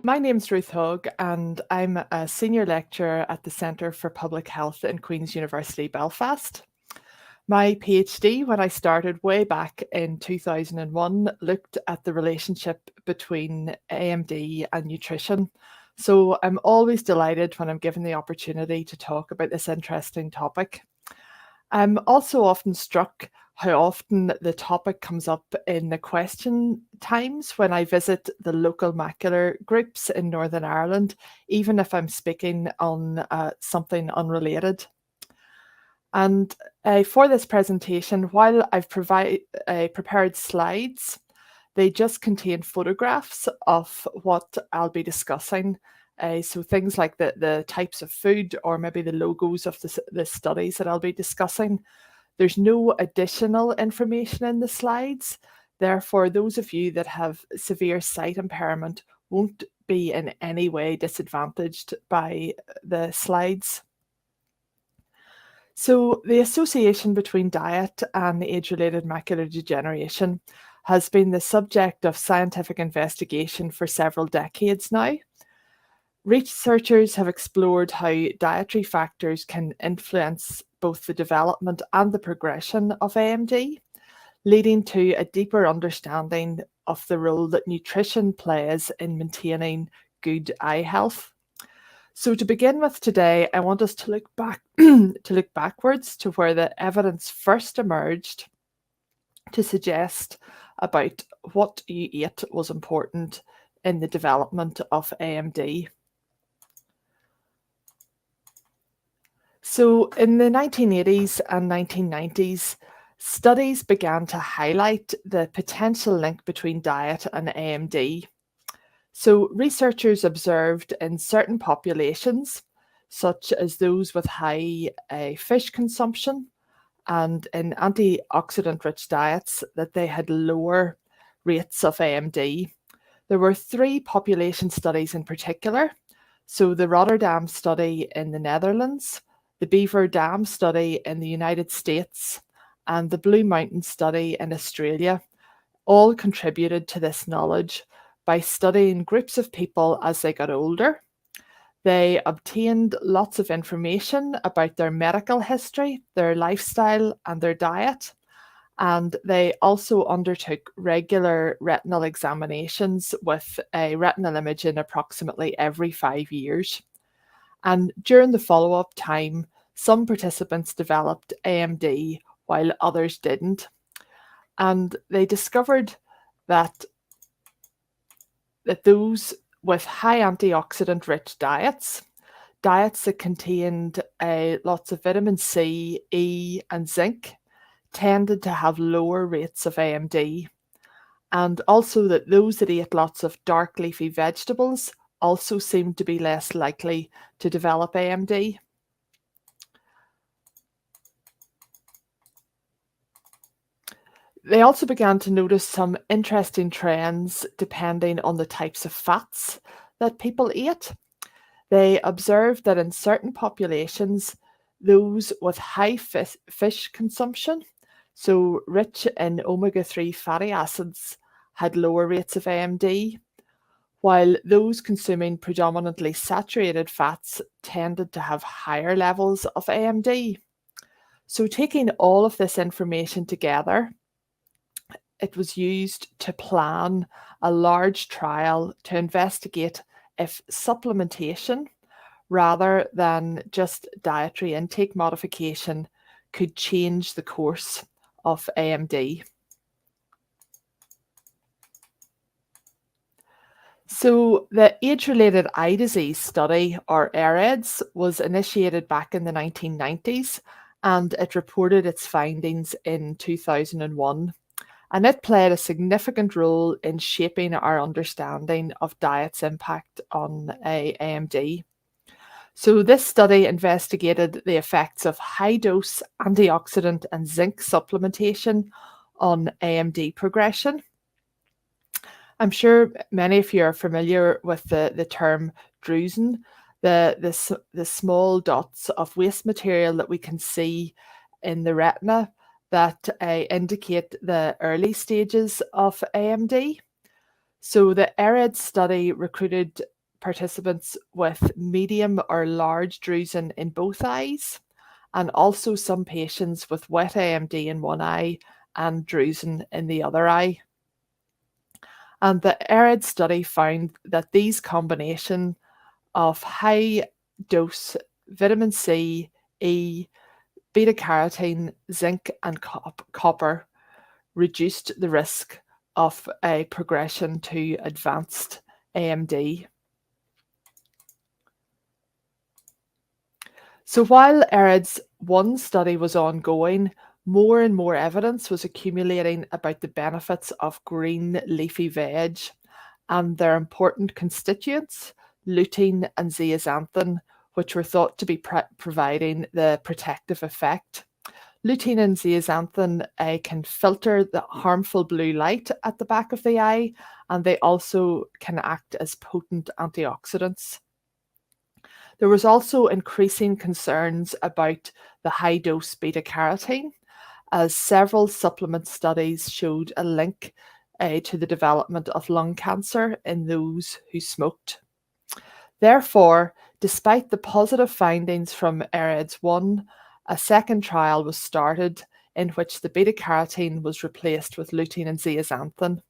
My name's Ruth Hogg, and I'm a senior lecturer at the Centre for Public Health in Queen's University, Belfast. My PhD, when I started way back in 2001, looked at the relationship between AMD and nutrition. So I'm always delighted when I'm given the opportunity to talk about this interesting topic. I'm also often struck how often the topic comes up in the question times when I visit the local macular groups in Northern Ireland, even if I'm speaking on something unrelated. And for this presentation, while I've prepared slides, they just contain photographs of what I'll be discussing. So things like the types of food or maybe the logos of the studies that I'll be discussing. There's no additional information in the slides. Therefore, those of you that have severe sight impairment won't be in any way disadvantaged by the slides. So the association between diet and age-related macular degeneration has been the subject of scientific investigation for several decades now. Researchers have explored how dietary factors can influence both the development and the progression of AMD, leading to a deeper understanding of the role that nutrition plays in maintaining good eye health. So to begin with today, I want us to look back to look backwards to where the evidence first emerged to suggest about what you ate was important in the development of AMD. So in the 1980s and 1990s, studies began to highlight the potential link between diet and AMD. So researchers observed in certain populations, such as those with high fish consumption and in antioxidant-rich diets, that they had lower rates of AMD. There were 3 population studies in particular. So the Rotterdam study in the Netherlands, the Beaver Dam study in the United States, and the Blue Mountain study in Australia all contributed to this knowledge by studying groups of people as they got older. They obtained lots of information about their medical history, their lifestyle, and their diet. And they also undertook regular retinal examinations with a retinal imaging approximately every 5 years. And during the follow-up time, some participants developed AMD while others didn't. And they discovered that those with high antioxidant-rich diets that contained lots of vitamin C, E, and zinc, tended to have lower rates of AMD. And also that those that ate lots of dark leafy vegetables also seemed to be less likely to develop AMD. They also began to notice some interesting trends depending on the types of fats that people ate. They observed that in certain populations, those with high fish consumption, so rich in omega-3 fatty acids, had lower rates of AMD, while those consuming predominantly saturated fats tended to have higher levels of AMD. So taking all of this information together, it was used to plan a large trial to investigate if supplementation, rather than just dietary intake modification, could change the course of AMD. So the age-related eye disease study, or AREDS, was initiated back in the 1990s, and it reported its findings in 2001. And it played a significant role in shaping our understanding of diet's impact on AMD. So this study investigated the effects of high-dose antioxidant and zinc supplementation on AMD progression. I'm sure many of you are familiar with the term drusen, the small dots of waste material that we can see in the retina that indicate the early stages of AMD. So the ARED study recruited participants with medium or large drusen in both eyes, and also some patients with wet AMD in one eye and drusen in the other eye. And the ERID study found that these combination of high dose vitamin C, E, beta carotene, zinc, and copper reduced the risk of a progression to advanced AMD. So while ERID's one study was ongoing, more and more evidence was accumulating about the benefits of green leafy veg and their important constituents, lutein and zeaxanthin, which were thought to be providing the protective effect. Lutein and zeaxanthin can filter the harmful blue light at the back of the eye, and they also can act as potent antioxidants. There was also increasing concerns about the high dose beta carotene, as several supplement studies showed a link to the development of lung cancer in those who smoked. Therefore, despite the positive findings from ERIDS 1, a second trial was started in which the beta carotene was replaced with lutein and zeaxanthin,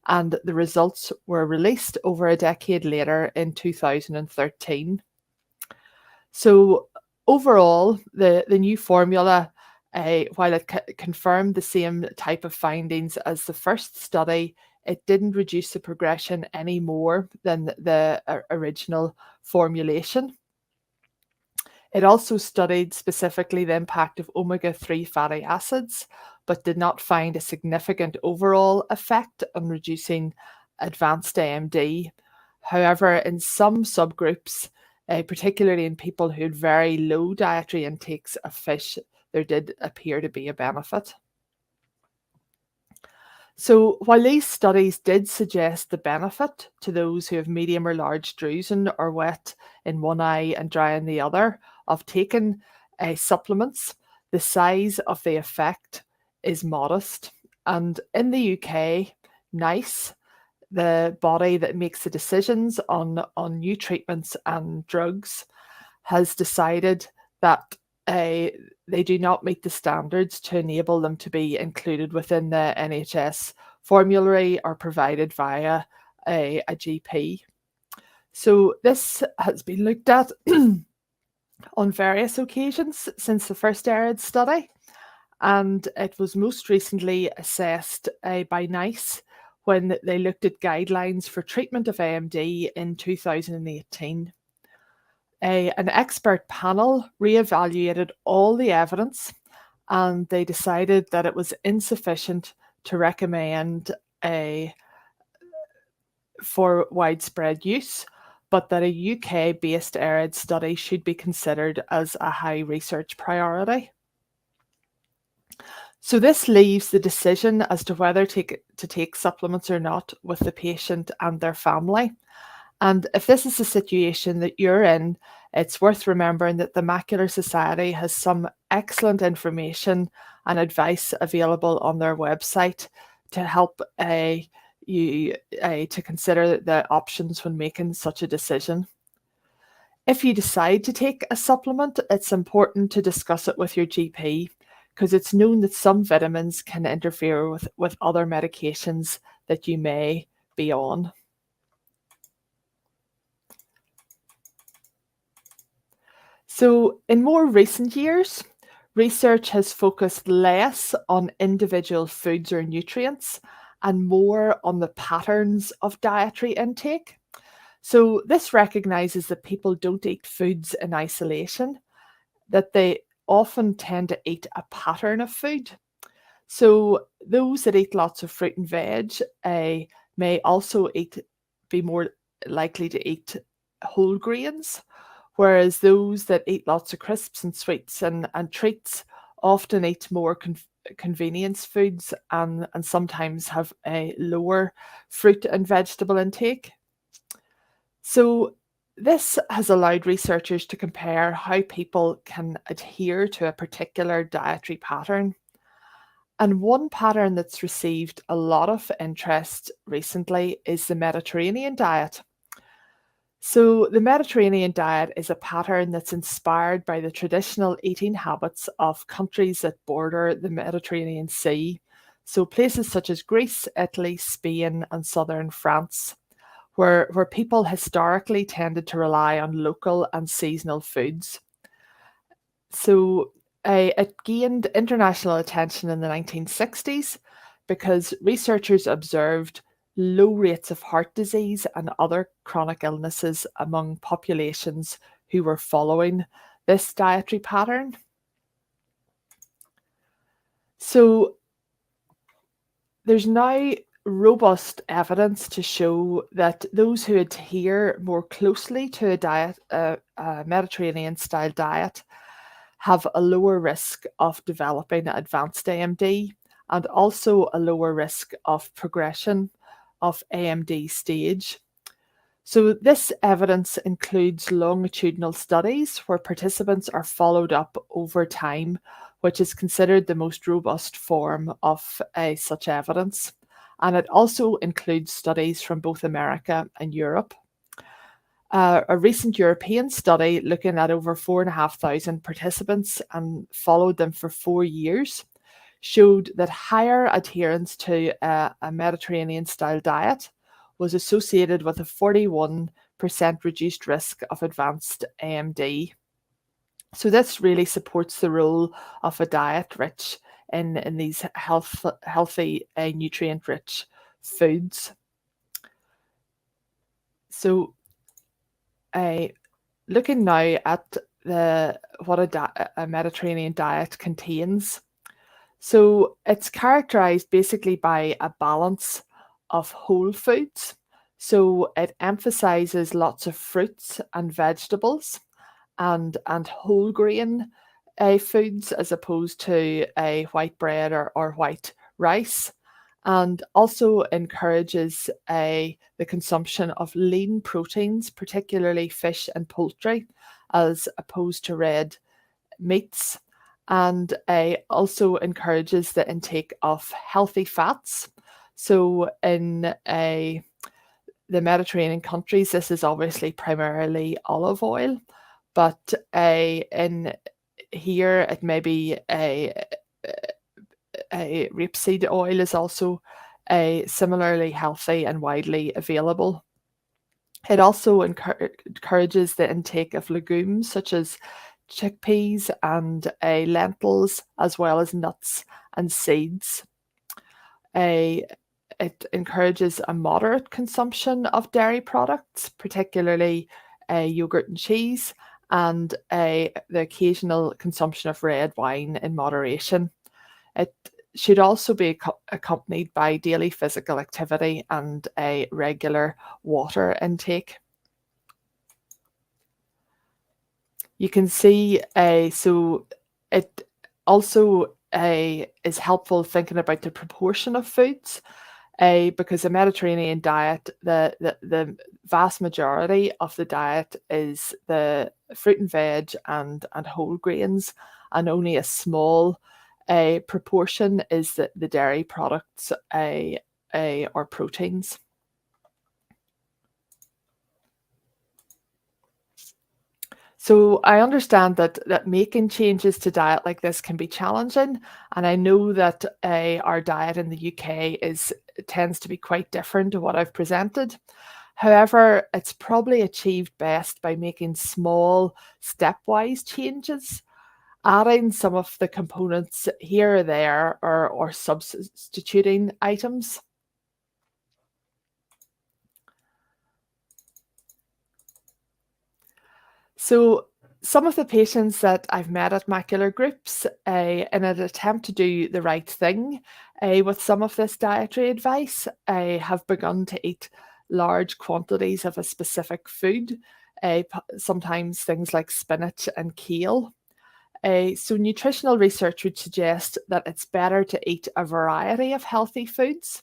and the results were released over a decade later in 2013. So overall, the new formula, while it confirmed the same type of findings as the first study, it didn't reduce the progression any more than the original formulation. It also studied specifically the impact of omega-3 fatty acids, but did not find a significant overall effect on reducing advanced AMD. However, in some subgroups, particularly in people who had very low dietary intakes of fish, there did appear to be a benefit. So while these studies did suggest the benefit to those who have medium or large drusen or wet in one eye and dry in the other of taking supplements, the size of the effect is modest. And in the UK, NICE, the body that makes the decisions on new treatments and drugs, has decided that they do not meet the standards to enable them to be included within the NHS formulary or provided via a GP. So this has been looked at on various occasions since the first ERID study, and it was most recently assessed by NICE when they looked at guidelines for treatment of AMD in 2018. An expert panel reevaluated all the evidence, and they decided that it was insufficient to recommend for widespread use, but that a UK-based ERID study should be considered as a high research priority. So this leaves the decision as to whether to take supplements or not with the patient and their family. And if this is the situation that you're in, it's worth remembering that the Macular Society has some excellent information and advice available on their website to help you to consider the options when making such a decision. If you decide to take a supplement, it's important to discuss it with your GP, because it's known that some vitamins can interfere with other medications that you may be on. So in more recent years, research has focused less on individual foods or nutrients and more on the patterns of dietary intake. So this recognizes that people don't eat foods in isolation, that they often tend to eat a pattern of food. So those that eat lots of fruit and veg may also be more likely to eat whole grains, whereas those that eat lots of crisps and sweets and treats often eat more convenience foods and sometimes have a lower fruit and vegetable intake. So this has allowed researchers to compare how people can adhere to a particular dietary pattern. And one pattern that's received a lot of interest recently is the Mediterranean diet. So, the Mediterranean diet is a pattern that's inspired by the traditional eating habits of countries that border the Mediterranean Sea. So, places such as Greece, Italy, Spain, and southern France, where people historically tended to rely on local and seasonal foods. So, it gained international attention in the 1960s because researchers observed low rates of heart disease and other chronic illnesses among populations who were following this dietary pattern. So, there's now robust evidence to show that those who adhere more closely to a Mediterranean style diet, have a lower risk of developing advanced AMD and also a lower risk of progression of AMD stage. So, this evidence includes longitudinal studies where participants are followed up over time, which is considered the most robust form of such evidence. And it also includes studies from both America and Europe. A recent European study looking at over 4,500 participants and followed them for 4 years showed that higher adherence to a Mediterranean style diet was associated with a 41% reduced risk of advanced AMD. So this really supports the role of a diet rich in these healthy, nutrient-rich foods. So looking now at what a Mediterranean diet contains. So it's characterized basically by a balance of whole foods. So it emphasizes lots of fruits and vegetables and whole grain foods as opposed to a white bread or white rice, and also encourages the consumption of lean proteins, particularly fish and poultry, as opposed to red meats, and also encourages the intake of healthy fats. So in the Mediterranean countries, this is obviously primarily olive oil, but in here it may be a rapeseed oil is also similarly healthy and widely available. It also encourages the intake of legumes such as chickpeas and lentils, as well as nuts and seeds. It encourages a moderate consumption of dairy products, particularly yogurt and cheese, and the occasional consumption of red wine in moderation. It should also be accompanied by daily physical activity and a regular water intake. You can see, so it also is helpful thinking about the proportion of foods, because a Mediterranean diet, the vast majority of the diet is the fruit and veg and whole grains, and only a small proportion is the dairy products or proteins. So I understand that making changes to diet like this can be challenging, and I know that our diet in the UK tends to be quite different to what I've presented. However, it's probably achieved best by making small stepwise changes, adding some of the components here or there, or substituting items. So some of the patients that I've met at macular groups, in an attempt to do the right thing with some of this dietary advice, have begun to eat large quantities of a specific food, sometimes things like spinach and kale. So nutritional research would suggest that it's better to eat a variety of healthy foods,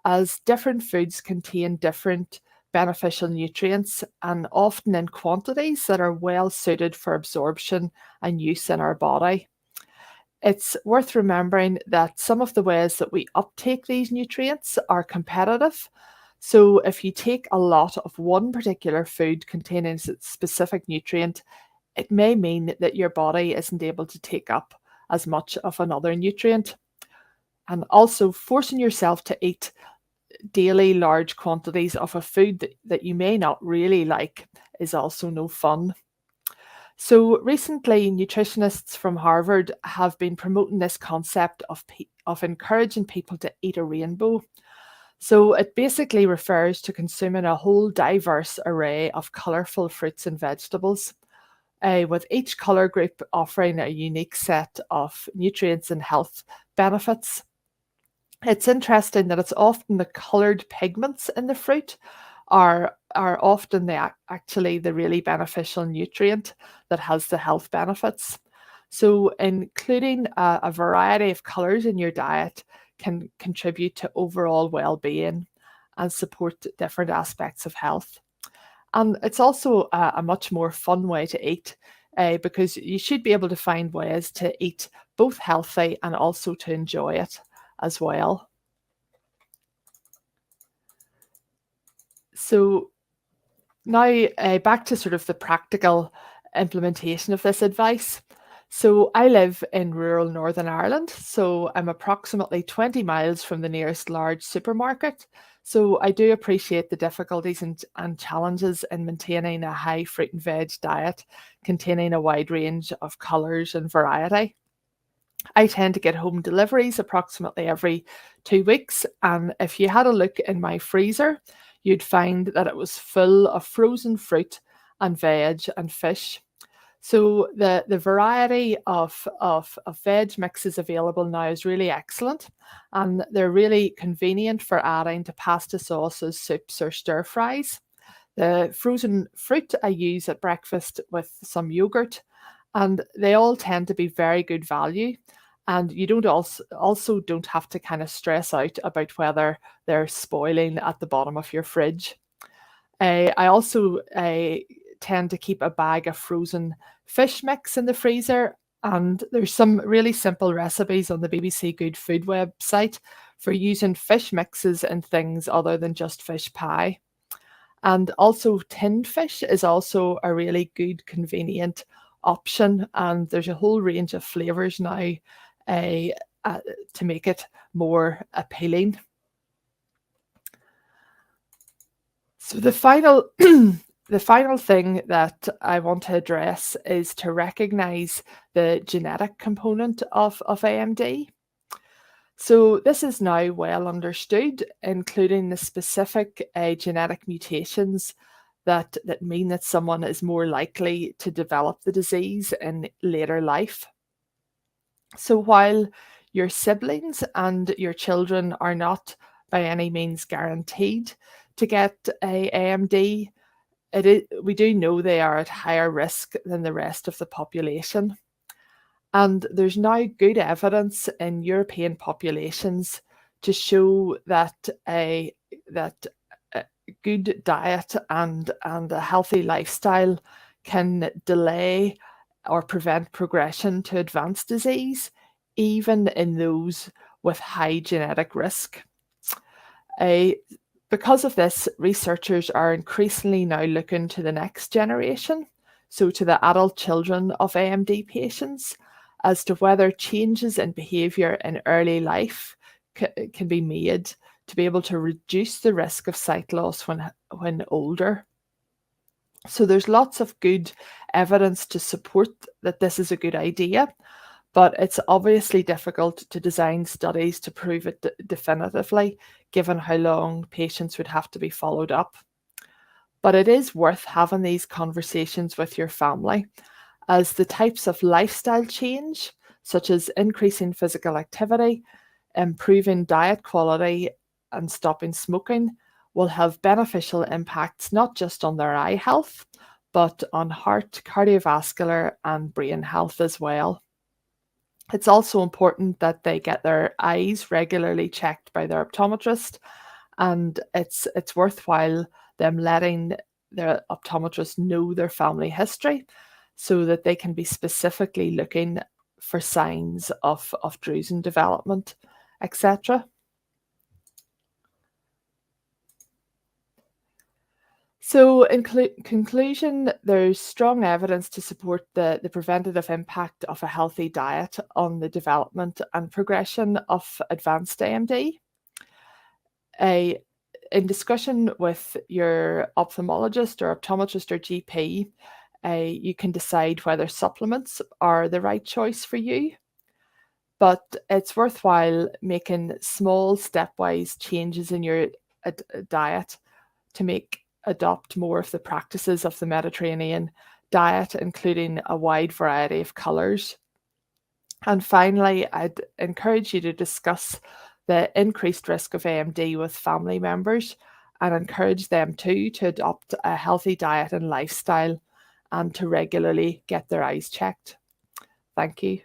as different foods contain different beneficial nutrients and often in quantities that are well suited for absorption and use in our body. It's worth remembering that some of the ways that we uptake these nutrients are competitive. So if you take a lot of one particular food containing a specific nutrient, it may mean that your body isn't able to take up as much of another nutrient. And also forcing yourself to eat daily large quantities of a food that you may not really like is also no fun. So recently, nutritionists from Harvard have been promoting this concept of encouraging people to eat a rainbow. So it basically refers to consuming a whole diverse array of colourful fruits and vegetables, with each colour group offering a unique set of nutrients and health benefits. It's interesting that it's often the coloured pigments in the fruit are often actually the really beneficial nutrient that has the health benefits. So including a variety of colours in your diet can contribute to overall well-being and support different aspects of health. And it's also a much more fun way to eat, because you should be able to find ways to eat both healthy and also to enjoy it as well. So now, back to sort of the practical implementation of this advice. So I live in rural Northern Ireland, so I'm approximately 20 miles from the nearest large supermarket. So I do appreciate the difficulties and challenges in maintaining a high fruit and veg diet containing a wide range of colours and variety. I tend to get home deliveries approximately every 2 weeks, and if you had a look in my freezer, you'd find that it was full of frozen fruit and veg and fish. So the variety of veg mixes available now is really excellent, and they're really convenient for adding to pasta sauces, soups, or stir fries. The frozen fruit I use at breakfast with some yogurt, and they all tend to be very good value. And you don't also don't have to kind of stress out about whether they're spoiling at the bottom of your fridge. I also tend to keep a bag of frozen fish mix in the freezer, and there's some really simple recipes on the BBC Good Food website for using fish mixes in things other than just fish pie. And also tinned fish is also a really good, convenient option. And there's a whole range of flavors now uh, to make it more appealing. So the final the final thing that I want to address is to recognize the genetic component of AMD. So this is now well understood, including the specific genetic mutations that mean that someone is more likely to develop the disease in later life. So while your siblings and your children are not by any means guaranteed to get AMD, we do know they are at higher risk than the rest of the population. And there's now good evidence in European populations to show that a good diet and a healthy lifestyle can delay or prevent progression to advanced disease, even in those with high genetic risk. Because of this, researchers are increasingly now looking to the next generation, so to the adult children of AMD patients, as to whether changes in behaviour in early life can be made to be able to reduce the risk of sight loss when older. So there's lots of good evidence to support that this is a good idea, but it's obviously difficult to design studies to prove it definitively, given how long patients would have to be followed up. But it is worth having these conversations with your family, as the types of lifestyle change, such as increasing physical activity, improving diet quality, and stopping smoking, will have beneficial impacts not just on their eye health, but on heart, cardiovascular, and brain health as well. It's also important that they get their eyes regularly checked by their optometrist, and it's worthwhile them letting their optometrist know their family history so that they can be specifically looking for signs of drusen development, etc. So in conclusion, there's strong evidence to support the preventative impact of a healthy diet on the development and progression of advanced AMD. In discussion with your ophthalmologist or optometrist or GP, you can decide whether supplements are the right choice for you. But it's worthwhile making small stepwise changes in your diet to adopt more of the practices of the Mediterranean diet, including a wide variety of colours. And finally, I'd encourage you to discuss the increased risk of AMD with family members and encourage them too to adopt a healthy diet and lifestyle and to regularly get their eyes checked. Thank you.